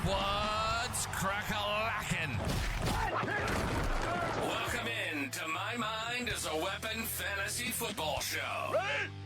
What's crack-a-lackin'? Welcome in to My Mind is a Weapon Fantasy Football Show.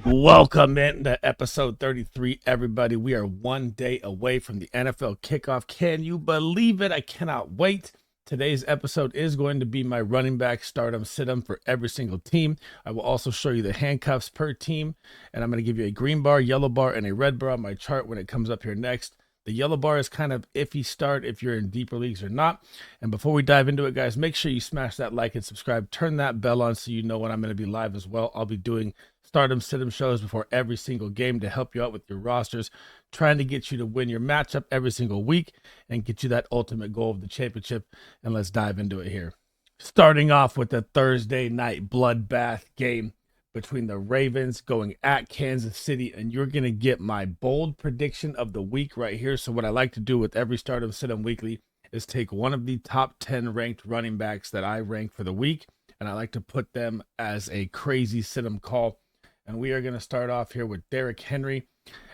Welcome in to episode 33, everybody. We are one day away from the NFL kickoff. Can you believe it? I cannot wait. Today's episode is going to be my running back start-em, sit-em for every single team. I will also show you the handcuffs per team, and I'm going to give you a green bar, yellow bar, and a red bar on my chart when it comes up here next. The yellow bar is kind of iffy start if you're in deeper leagues or not. And before we dive into it, guys, make sure you smash that like and subscribe. Turn that bell on so you know when I'm going to be live as well. I'll be doing start-em, sit-em shows before every single game to help you out with your rosters, trying to get you to win your matchup every single week and get you that ultimate goal of the championship. And let's dive into it here. Starting off with the Thursday night bloodbath game between the Ravens going at Kansas City, and you're going to get my bold prediction of the week right here. So what I like to do with every start of Sit-Em Weekly is take one of the top 10 ranked running backs that I rank for the week, and I like to put them as a crazy Sit-Em call. And we are going to start off here with Derrick Henry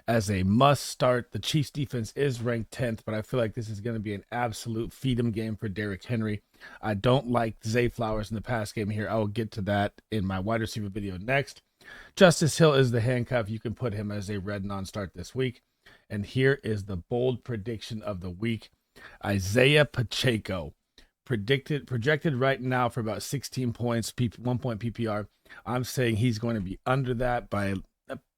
as a must start. The Chiefs defense is ranked 10th, but I feel like this is going to be an absolute feed 'em game for Derrick Henry. I don't like Zay Flowers in the pass game here. I will get to that in my wide receiver video next. Justice Hill is the handcuff. You can put him as a red non-start this week. And here is the bold prediction of the week. Isaiah Pacheco, projected right now for about 16 points, 1 point PPR. I'm saying he's going to be under that by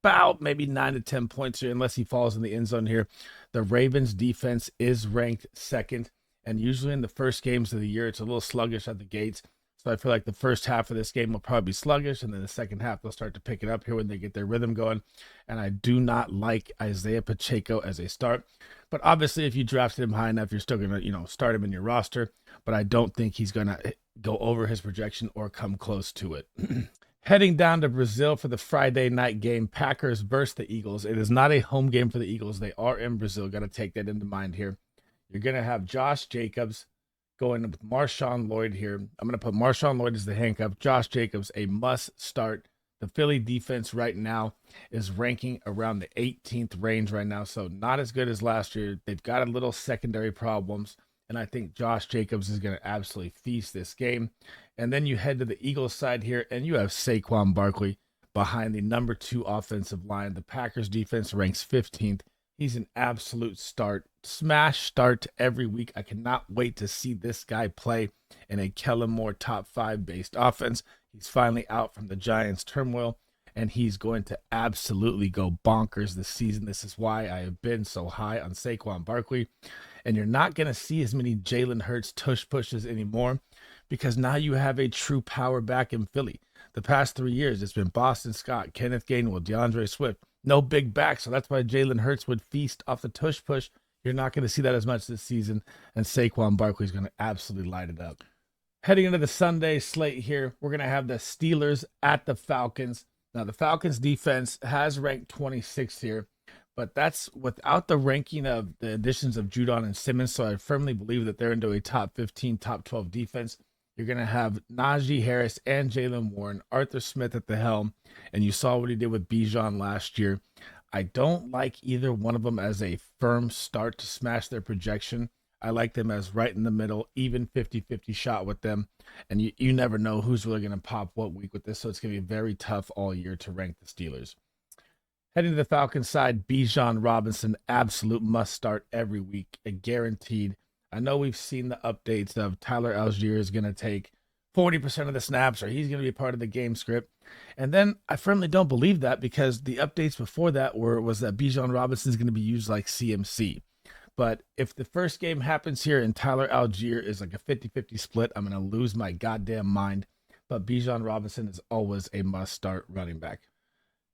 about maybe 9 to 10 points here, unless he falls in the end zone here. The Ravens defense is ranked second, and usually in the first games of the year, it's a little sluggish at the gates. So I feel like the first half of this game will probably be sluggish, and then the second half they'll start to pick it up here when they get their rhythm going. And I do not like Isaiah Pacheco as a start. But obviously, if you drafted him high enough, you're still going to, start him in your roster. But I don't think he's going to go over his projection or come close to it. Heading down to Brazil for the Friday night game, Packers versus the Eagles. It is not a home game for the Eagles. They are in Brazil. Got to take that into mind here. You're going to have Josh Jacobs going with Marshawn Lloyd here. I'm going to put Marshawn Lloyd as the handcuff. Josh Jacobs, a must start. The Philly defense right now is ranking around the 18th range right now, so not as good as last year. They've got a little secondary problems, and I think Josh Jacobs is going to absolutely feast this game. And then you head to the Eagles side here, and you have Saquon Barkley behind the number 2 offensive line. The Packers defense ranks 15th. He's an absolute smash start every week. I cannot wait to see this guy play in a Kellen Moore top 5 based offense. He's finally out from the Giants turmoil, and he's going to absolutely go bonkers this season. This is why I have been so high on Saquon Barkley. And you're not going to see as many Jalen Hurts tush pushes anymore, because now you have a true power back in Philly. The past 3 years, it's been Boston Scott, Kenneth Gainwell, DeAndre Swift. No big back, so that's why Jalen Hurts would feast off the tush push. You're not going to see that as much this season, and Saquon Barkley is going to absolutely light it up. Heading into the Sunday slate here, we're going to have the Steelers at the Falcons. Now, the Falcons defense has ranked 26th here, but that's without the ranking of the additions of Judon and Simmons, so I firmly believe that they're into a top 15, top 12 defense. You're going to have Najee Harris and Jalen Warren, Arthur Smith at the helm, and you saw what he did with Bijan last year. I don't like either one of them as a firm start to smash their projection. I like them as right in the middle, even 50-50 shot with them, and you never know who's really going to pop what week with this, so it's going to be very tough all year to rank the Steelers. Heading to the Falcons side, Bijan Robinson, absolute must start every week, a guaranteed. I know we've seen the updates of Tyler Algier is going to take 40% of the snaps, or he's going to be part of the game script. And then I firmly don't believe that, because the updates before that was that Bijan Robinson is going to be used like CMC. But if the first game happens here and Tyler Algier is like a 50-50 split, I'm going to lose my goddamn mind. But Bijan Robinson is always a must-start running back.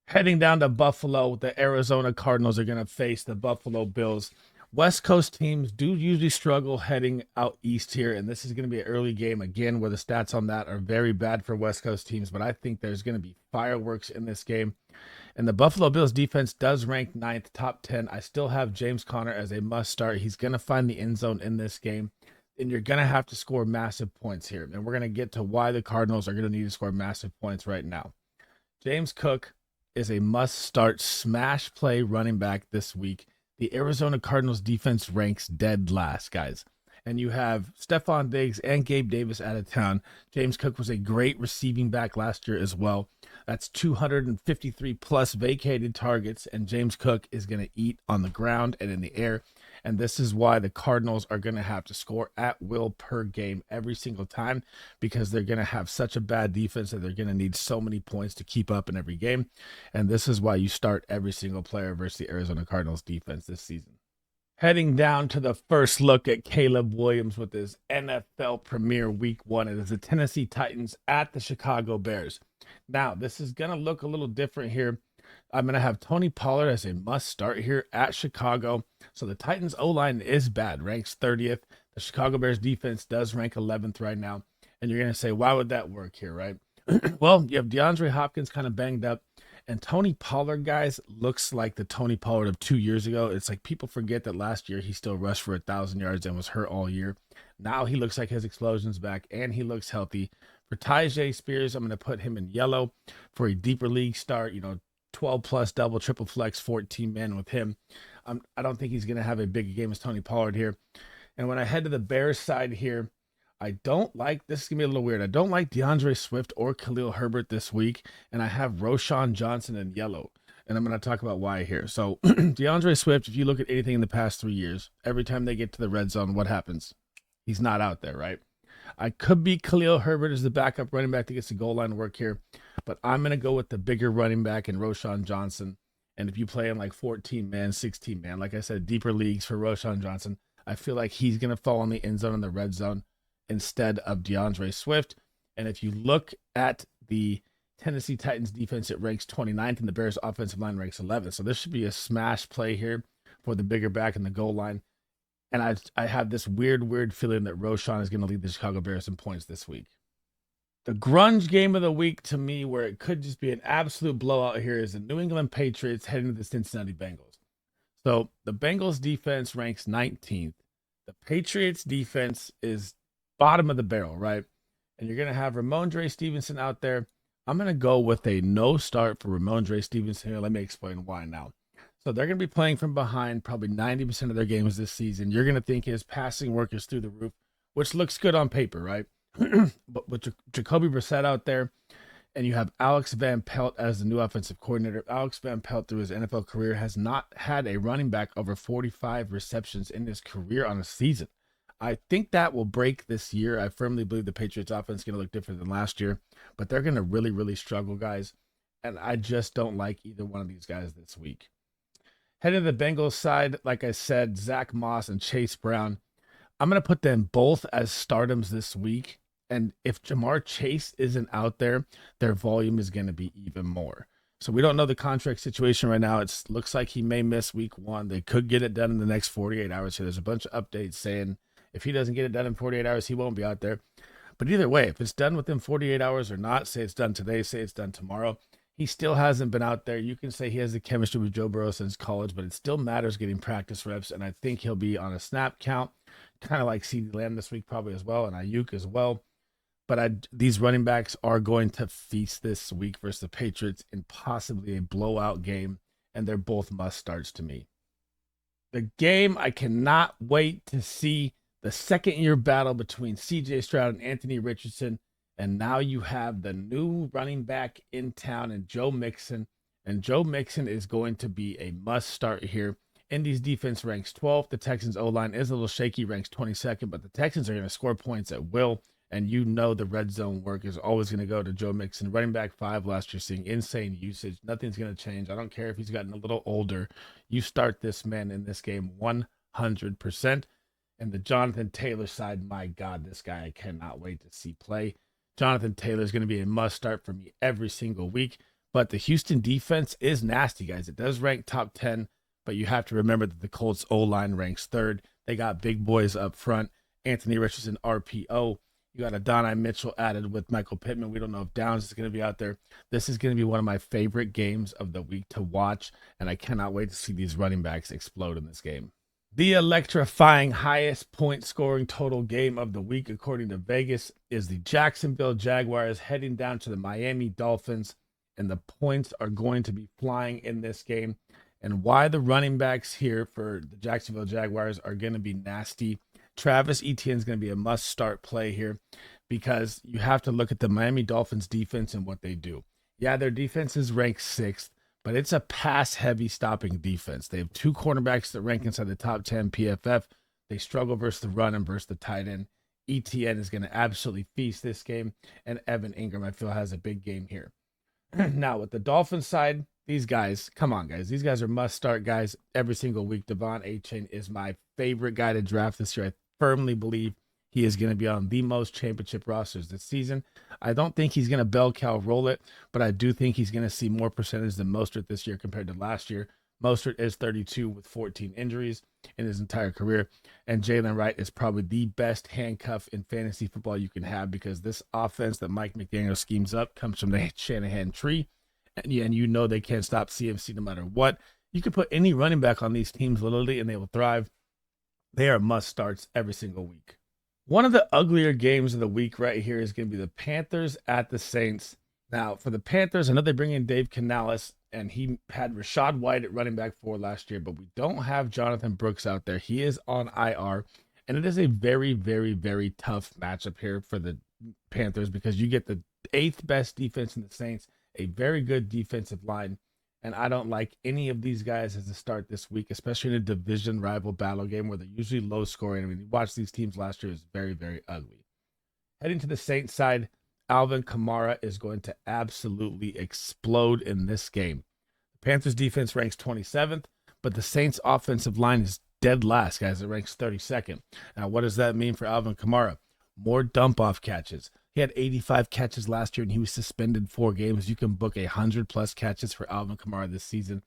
Heading down to Buffalo, the Arizona Cardinals are going to face the Buffalo Bills. West Coast teams do usually struggle heading out east here, and this is going to be an early game again where the stats on that are very bad for West Coast teams, but I think there's going to be fireworks in this game. And the Buffalo Bills defense does rank 9th, top 10. I still have James Conner as a must start. He's going to find the end zone in this game, and you're going to have to score massive points here. And we're going to get to why the Cardinals are going to need to score massive points right now. James Cook is a must start smash play running back this week. the Arizona Cardinals defense ranks dead last, guys. And you have Stephon Diggs and Gabe Davis out of town. James Cook was a great receiving back last year as well. That's 253 plus vacated targets, and James Cook is going to eat on the ground and in the air. And this is why the Cardinals are going to have to score at will per game every single time, because they're going to have such a bad defense that they're going to need so many points to keep up in every game. And this is why you start every single player versus the Arizona Cardinals defense this season. Heading down to the first look at Caleb Williams with his NFL premiere week 1. It is the Tennessee Titans at the Chicago Bears. Now, this is going to look a little different here. I'm going to have Tony Pollard as a must start here at Chicago. So the Titans O-line is bad, ranks 30th. The Chicago Bears defense does rank 11th right now. And you're going to say, why would that work here, right? Well, you have DeAndre Hopkins kind of banged up. And Tony Pollard, guys, looks like the Tony Pollard of 2 years ago. It's like people forget that last year he still rushed for 1,000 yards and was hurt all year. Now he looks like his explosion's back and he looks healthy. For Tyjae Spears, I'm going to put him in yellow for a deeper league start, 12 plus double, triple flex, 14 man with him. I don't think he's going to have a big game as Tony Pollard here. And when I head to the Bears side here, I don't like, this is going to be a little weird. I don't like DeAndre Swift or Khalil Herbert this week. And I have Roschon Johnson in yellow. And I'm going to talk about why here. So DeAndre Swift, if you look at anything in the past 3 years, every time they get to the red zone, what happens? He's not out there, right? I could be Khalil Herbert as the backup running back that gets the goal line work here. But I'm going to go with the bigger running back in Roschon Johnson. And if you play in like 14-man, 16-man, like I said, deeper leagues for Roschon Johnson, I feel like he's going to fall in the end zone in the red zone instead of DeAndre Swift. And if you look at the Tennessee Titans defense, it ranks 29th, and the Bears offensive line ranks 11th. So this should be a smash play here for the bigger back in the goal line. And I have this weird feeling that Roschon is going to lead the Chicago Bears in points this week. The grunge game of the week to me, where it could just be an absolute blowout here, is the New England Patriots heading to the Cincinnati Bengals. So the Bengals defense ranks 19th. The Patriots defense is bottom of the barrel, right? And you're going to have Ramondre Stevenson out there. I'm going to go with a no start for Ramondre Stevenson here. Let me explain why now. So they're going to be playing from behind probably 90% of their games this season. You're going to think his passing work is through the roof, which looks good on paper, right? But with Jacoby Brissett out there, and you have Alex Van Pelt as the new offensive coordinator. Alex Van Pelt, through his NFL career, has not had a running back over 45 receptions in his career on a season. I think that will break this year. I firmly believe the Patriots offense is going to look different than last year, but they're going to really struggle, guys. And I just don't like either one of these guys this week. Heading to the Bengals side, like I said, Zach Moss and Chase Brown. I'm going to put them both as stardoms this week. And if Jamar Chase isn't out there, their volume is going to be even more. So we don't know the contract situation right now. It looks like he may miss week 1. They could get it done in the next 48 hours. So there's a bunch of updates saying if he doesn't get it done in 48 hours, he won't be out there. But either way, if it's done within 48 hours or not, say it's done today, say it's done tomorrow, he still hasn't been out there. You can say he has the chemistry with Joe Burrow since college, but it still matters getting practice reps. And I think he'll be on a snap count, kind of like CeeDee Lamb this week probably as well, and Ayuk as well. But these running backs are going to feast this week versus the Patriots in possibly a blowout game, and they're both must starts to me. The game I cannot wait to see, the second-year battle between C.J. Stroud and Anthony Richardson, and now you have the new running back in town and Joe Mixon, and Joe Mixon is going to be a must start here. Indy's defense ranks 12th. The Texans' O-line is a little shaky, ranks 22nd, but the Texans are going to score points at will. And the red zone work is always going to go to Joe Mixon. Running back 5 last year, seeing insane usage. Nothing's going to change. I don't care if he's gotten a little older. You start this man in this game 100%. And the Jonathan Taylor side, my God, this guy I cannot wait to see play. Jonathan Taylor is going to be a must start for me every single week. But the Houston defense is nasty, guys. It does rank top 10, but you have to remember that the Colts O-line ranks 3rd. They got big boys up front. Anthony Richardson, RPO. You got Adonai Mitchell added with Michael Pittman. We don't know if Downs is going to be out there. This is going to be one of my favorite games of the week to watch, and I cannot wait to see these running backs explode in this game. The electrifying highest point scoring total game of the week, according to Vegas, is the Jacksonville Jaguars heading down to the Miami Dolphins, and the points are going to be flying in this game. and why the running backs here for the Jacksonville Jaguars are going to be nasty. Travis Etienne is going to be a must-start play here because you have to look at the Miami Dolphins defense and what they do. Yeah, their defense is ranked 6th, but it's a pass-heavy stopping defense. They have 2 cornerbacks that rank inside the top 10 PFF. They struggle versus the run and versus the tight end. ETN is going to absolutely feast this game, and Evan Ingram, I feel, has a big game here. Now, with the Dolphins side, these guys, come on, guys. These guys are must-start guys every single week. Devon Achane is my favorite guy to draft this year. I firmly believe he is going to be on the most championship rosters this season. I don't think he's going to bell cow roll it, but I do think he's going to see more percentage than Mostert this year compared to last year. Mostert is 32 with 14 injuries in his entire career, and Jalen Wright is probably the best handcuff in fantasy football you can have because this offense that Mike McDaniel schemes up comes from the Shanahan tree, and you know they can't stop CMC no matter what. You can put any running back on these teams literally, and they will thrive. They are must starts every single week. One of the uglier games of the week right here is going to be the Panthers at the Saints. Now, for the Panthers, I know they bring in Dave Canales, and he had Rashad White at running back 4 last year, but we don't have Jonathan Brooks out there. He is on IR, and it is a very, very, very tough matchup here for the Panthers because you get the 8th best defense in the Saints, a very good defensive line, and I don't like any of these guys as a start this week, especially in a division rival battle game where they're usually low scoring. I mean, you watch these teams last year, it's very, very ugly. Heading to the Saints side, Alvin Kamara is going to absolutely explode in this game. The Panthers defense ranks 27th, but the Saints offensive line is dead last, guys. It ranks 32nd. Now, what does that mean for Alvin Kamara? More dump-off catches. He had 85 catches last year, and he was suspended 4 games. You can book 100-plus catches for Alvin Kamara this season.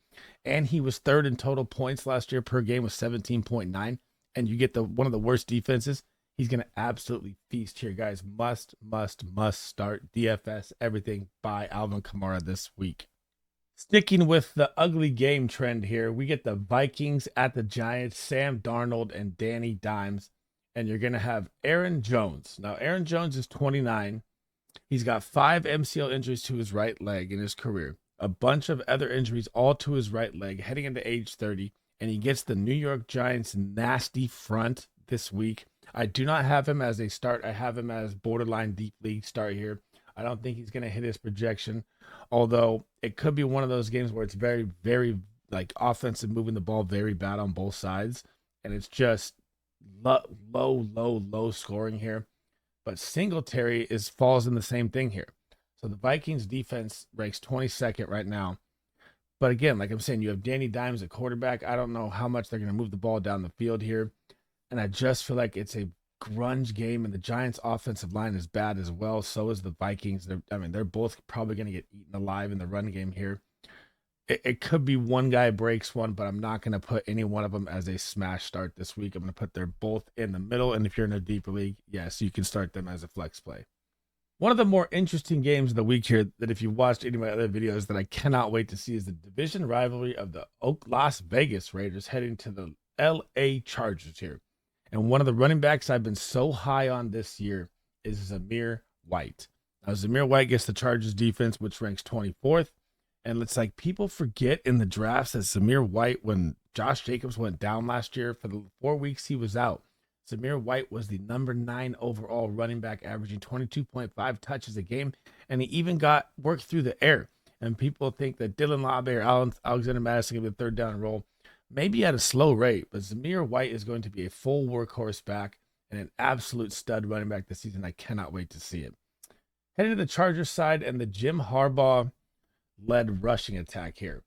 And he was 3rd in total points last year per game with 17.9. And you get one of the worst defenses. He's going to absolutely feast here, guys. Must start DFS, everything by Alvin Kamara this week. Sticking with the ugly game trend here, we get the Vikings at the Giants, Sam Darnold and Danny Dimes. And you're going to have Aaron Jones. Now, Aaron Jones is 29. He's got 5 MCL injuries to his right leg in his career. A bunch of other injuries all to his right leg heading into age 30. And he gets the New York Giants nasty front this week. I do not have him as a start. I have him as borderline deep league start here. I don't think he's going to hit his projection. Although it could be one of those games where it's very, very like offensive, moving the ball very bad on both sides. And it's just low scoring here, but Singletary falls in the same thing here. So the Vikings defense ranks 22nd right now. But again, like I'm saying, you have Danny Dimes at quarterback. I don't know how much they're going to move the ball down the field here. And I just feel like it's a grunge game, and the Giants offensive line is bad as well. So is the Vikings. They're both probably going to get eaten alive in the run game here. It could be one guy breaks one, but I'm not going to put any one of them as a smash start this week. I'm going to put them both in the middle. And if you're in a deeper league, yes, you can start them as a flex play. One of the more interesting games of the week here that if you watched any of my other videos that I cannot wait to see is the division rivalry of the Las Vegas Raiders heading to the LA Chargers here. And one of the running backs I've been so high on this year is Zamir White. Now, Zamir White gets the Chargers defense, which ranks 24th. And it's like people forget in the drafts that Zamir White, when Josh Jacobs went down last year, for the 4 weeks he was out, Zamir White was the number 9 overall running back, averaging 22.5 touches a game. And he even got worked through the air. And people think that Dylan Labe or Alexander Madison going to be a 3rd down role, maybe at a slow rate. But Zamir White is going to be a full workhorse back and an absolute stud running back this season. I cannot wait to see it. Heading to the Chargers side and the Jim Harbaugh led rushing attack here.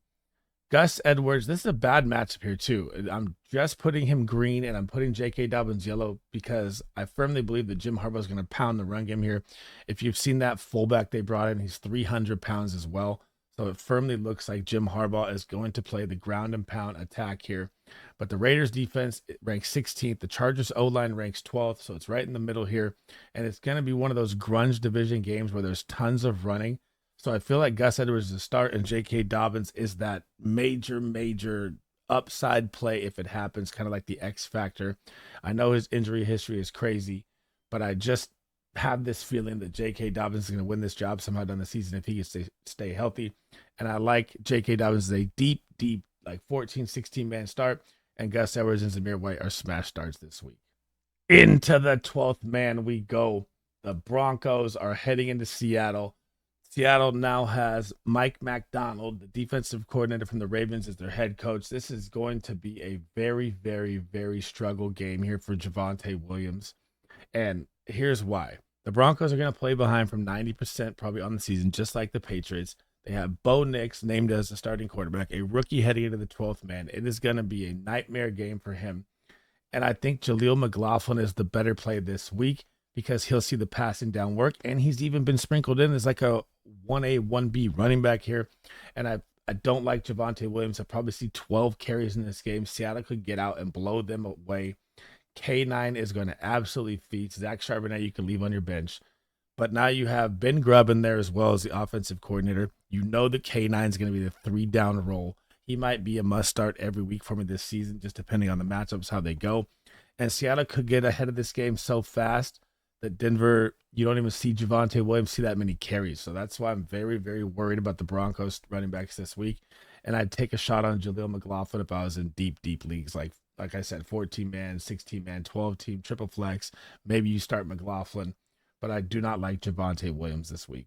Gus Edwards, this is a bad matchup here too. I'm just putting him green and I'm putting J.K. Dobbins yellow because I firmly believe that Jim Harbaugh is going to pound the run game here. If you've seen that fullback they brought in, he's 300 pounds as well. So it firmly looks like Jim Harbaugh is going to play the ground and pound attack here. But the Raiders defense ranks 16th. The Chargers O-line ranks 12th. So it's right in the middle here. And it's going to be one of those grunge division games where there's tons of running. So I feel like Gus Edwards is a start and J.K. Dobbins is that major upside play if it happens, kind of like the X factor. I know his injury history is crazy, but I just have this feeling that J.K. Dobbins is going to win this job somehow down the season if he can stay healthy. And I like J.K. Dobbins as a deep like 14, 16-man start, and Gus Edwards and Zamir White are smash starts this week. Into the 12th man we go. The Broncos are heading into Seattle. Seattle now has Mike McDonald, the defensive coordinator from the Ravens, as their head coach. This is going to be a very, very, very struggle game here for Javonte Williams. And here's why. The Broncos are going to play behind from 90% probably on the season, just like the Patriots. They have Bo Nix named as the starting quarterback, a rookie heading into the 12th man. It is going to be a nightmare game for him. And I think Jaleel McLaughlin is the better play this week because he'll see the passing down work. And he's even been sprinkled in as like a 1A, 1B running back here. And I don't like Javonte Williams. I probably see 12 carries in this game. Seattle could get out and blow them away. K9 is going to absolutely feast. Zach Charbonnet you can leave on your bench. But now you have Ben Grubb in there as well as the offensive coordinator. You know that K9 is going to be the 3-down role. He might be a must start every week for me this season, just depending on the matchups, how they go. And Seattle could get ahead of this game so fast that Denver, you don't even see Javonte Williams see that many carries. So that's why I'm very, very worried about the Broncos running backs this week. And I'd take a shot on Jaleel McLaughlin if I was in deep, deep leagues. Like I said, 14-man, 16-man, 12-team, triple flex. Maybe you start McLaughlin. But I do not like Javonte Williams this week.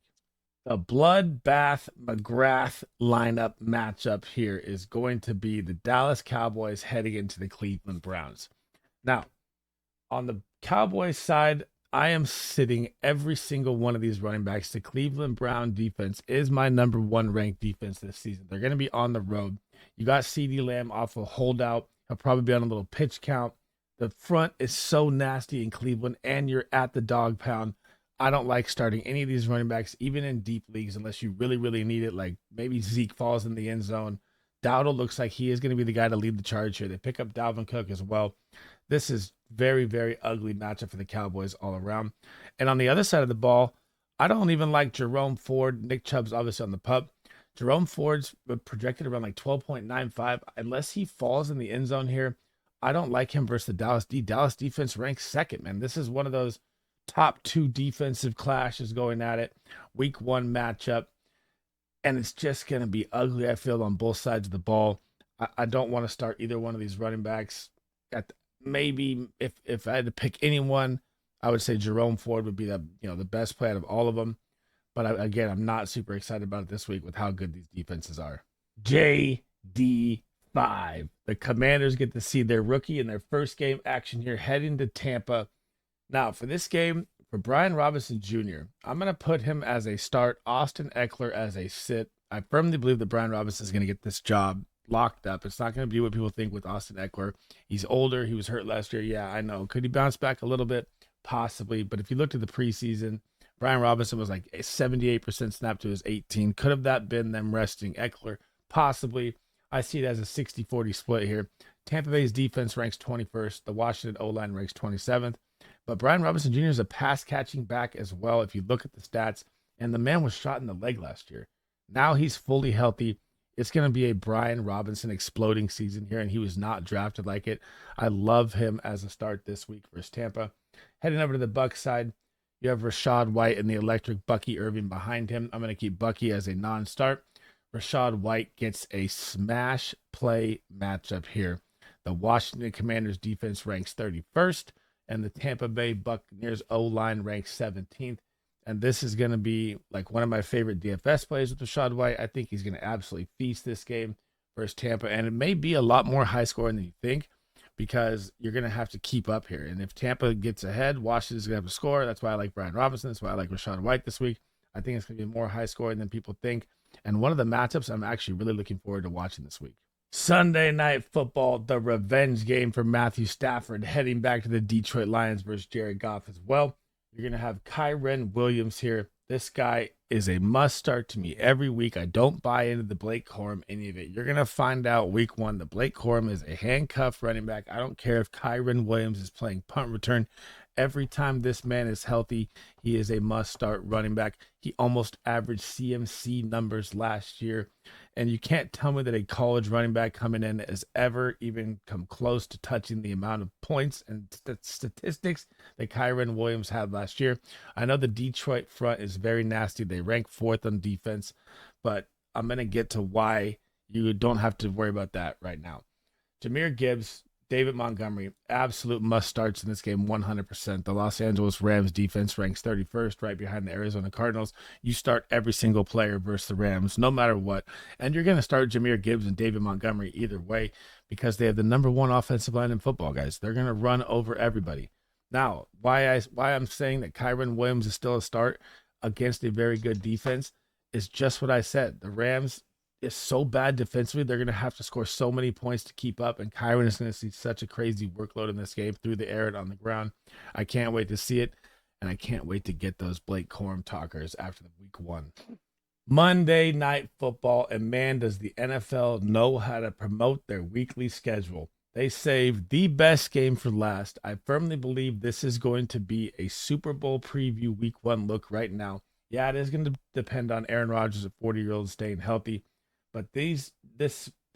The Bloodbath McGrath lineup matchup here is going to be the Dallas Cowboys heading into the Cleveland Browns. Now, on the Cowboys side, I am sitting every single one of these running backs. The Cleveland Brown defense is my number 1 ranked defense this season. They're going to be on the road. You got CeeDee Lamb off a holdout. He'll probably be on a little pitch count. The front is so nasty in Cleveland, and you're at the dog pound. I don't like starting any of these running backs, even in deep leagues, unless you really, really need it. Like maybe Zeke falls in the end zone. Dowdle looks like he is going to be the guy to lead the charge here. They pick up Dalvin Cook as well. This is very, very ugly matchup for the Cowboys all around. And on the other side of the ball, I don't even like Jerome Ford. Nick Chubb's obviously on the pup. Jerome Ford's projected around like 12.95. Unless he falls in the end zone here, I don't like him versus the Dallas D. Dallas defense ranks second, man. This is one of those top 2 defensive clashes going at it. Week 1 matchup. And it's just going to be ugly, I feel, on both sides of the ball. I don't want to start either one of these running backs. Maybe if I had to pick anyone, I would say Jerome Ford would be the best play out of all of them. But I'm not super excited about it this week with how good these defenses are. JD5. The Commanders get to see their rookie in their first game action here heading to Tampa. Now, for this game, for Brian Robinson Jr., I'm going to put him as a start, Austin Eckler as a sit. I firmly believe that Brian Robinson is going to get this job locked up. It's not going to be what people think with Austin Eckler. He's older. He was hurt last year. Yeah, I know. Could he bounce back a little bit? Possibly. But if you looked at the preseason, Brian Robinson was like 78% snap to his 18. Could have that been them resting Eckler? Possibly. I see it as a 60-40 split here. Tampa Bay's defense ranks 21st. The Washington O-line ranks 27th. But Brian Robinson Jr. is a pass-catching back as well if you look at the stats. And the man was shot in the leg last year. Now he's fully healthy. It's going to be a Brian Robinson exploding season here, and he was not drafted like it. I love him as a start this week versus Tampa. Heading over to the Bucs side, you have Rachaad White and the electric Bucky Irving behind him. I'm going to keep Bucky as a non-start. Rachaad White gets a smash play matchup here. The Washington Commanders defense ranks 31st, and the Tampa Bay Buccaneers O-line ranks 17th. And this is going to be like one of my favorite DFS plays with Rachaad White. I think he's going to absolutely feast this game versus Tampa. And it may be a lot more high scoring than you think because you're going to have to keep up here. And if Tampa gets ahead, Washington's going to have to score. That's why I like Brian Robinson. That's why I like Rachaad White this week. I think it's going to be more high scoring than people think. And one of the matchups I'm actually really looking forward to watching this week. Sunday Night Football, the revenge game for Matthew Stafford, heading back to the Detroit Lions versus Jared Goff as well. You're going to have Kyren Williams here. This guy is a must start to me every week. I don't buy into the Blake Corum, any of it. You're going to find out week 1 that Blake Corum is a handcuffed running back. I don't care if Kyren Williams is playing punt return. Every time this man is healthy, he is a must start running back. He almost averaged CMC numbers last year. And you can't tell me that a college running back coming in has ever even come close to touching the amount of points and statistics that Kyren Williams had last year. I know the Detroit front is very nasty. They rank 4th on defense, but I'm going to get to why You don't have to worry about that right now. Jahmyr Gibbs, David Montgomery, absolute must starts in this game 100%. The Los Angeles Rams defense ranks 31st, right behind the Arizona Cardinals. You start every single player versus the Rams, no matter what. And you're going to start Jahmyr Gibbs and David Montgomery either way because they have the number one offensive line in football, guys. They're going to run over everybody. Now, why I'm saying that Kyren Williams is still a start against a very good defense is just what I said. The Rams is so bad defensively, they're going to have to score so many points to keep up, and Kyren is going to see such a crazy workload in this game through the air and on the ground. I can't wait to see it, and I can't wait to get those Blake Corum talkers after the week 1. Monday Night Football, and man, does the NFL know how to promote their weekly schedule. They saved the best game for last. I firmly believe this is going to be a Super Bowl preview week 1 look right now. Yeah, it is going to depend on Aaron Rodgers, a 40-year-old, staying healthy. But the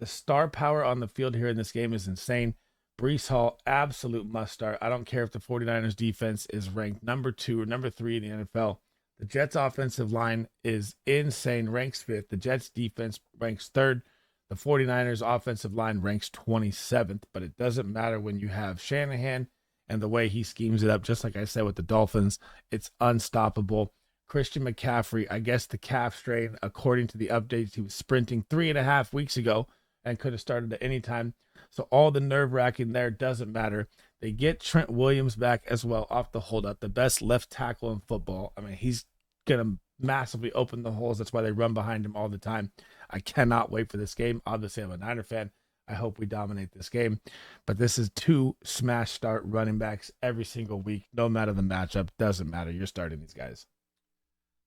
star power on the field here in this game is insane. Breece Hall, absolute must start. I don't care if the 49ers defense is ranked number 2 or number 3 in the NFL. The Jets offensive line is insane, ranks 5th. The Jets defense ranks 3rd. The 49ers offensive line ranks 27th, but it doesn't matter when you have Shanahan and the way he schemes it up. Just like I said with the Dolphins, it's unstoppable. Christian McCaffrey, I guess the calf strain, according to the updates, he was sprinting 3.5 weeks ago and could have started at any time. So all the nerve-wracking there doesn't matter. They get Trent Williams back as well off the holdout, the best left tackle in football. I mean, he's going to massively open the holes. That's why they run behind him all the time. I cannot wait for this game. Obviously, I'm a Niner fan. I hope we dominate this game. But this is 2 smash start running backs every single week. No matter the matchup, doesn't matter. You're starting these guys.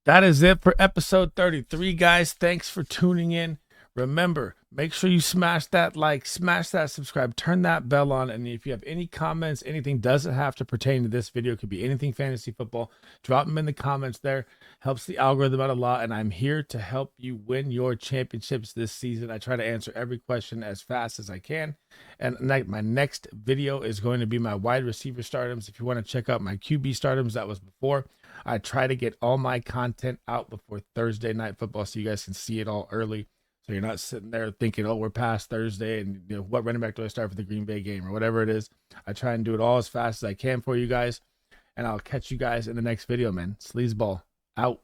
That is it for episode 33, guys. Thanks for tuning in. Remember, make sure you smash that like, smash that subscribe, turn that bell on. And if you have any comments, anything doesn't have to pertain to this video. It could be anything fantasy football. Drop them in the comments there. Helps the algorithm out a lot. And I'm here to help you win your championships this season. I try to answer every question as fast as I can. And my next video is going to be my wide receiver stardoms. If you want to check out my QB stardoms, that was before. I try to get all my content out before Thursday Night Football so you guys can see it all early. So you're not sitting there thinking, oh, we're past Thursday and what running back do I start for the Green Bay game or whatever it is. I try and do it all as fast as I can for you guys. And I'll catch you guys in the next video, man. SleezBall out.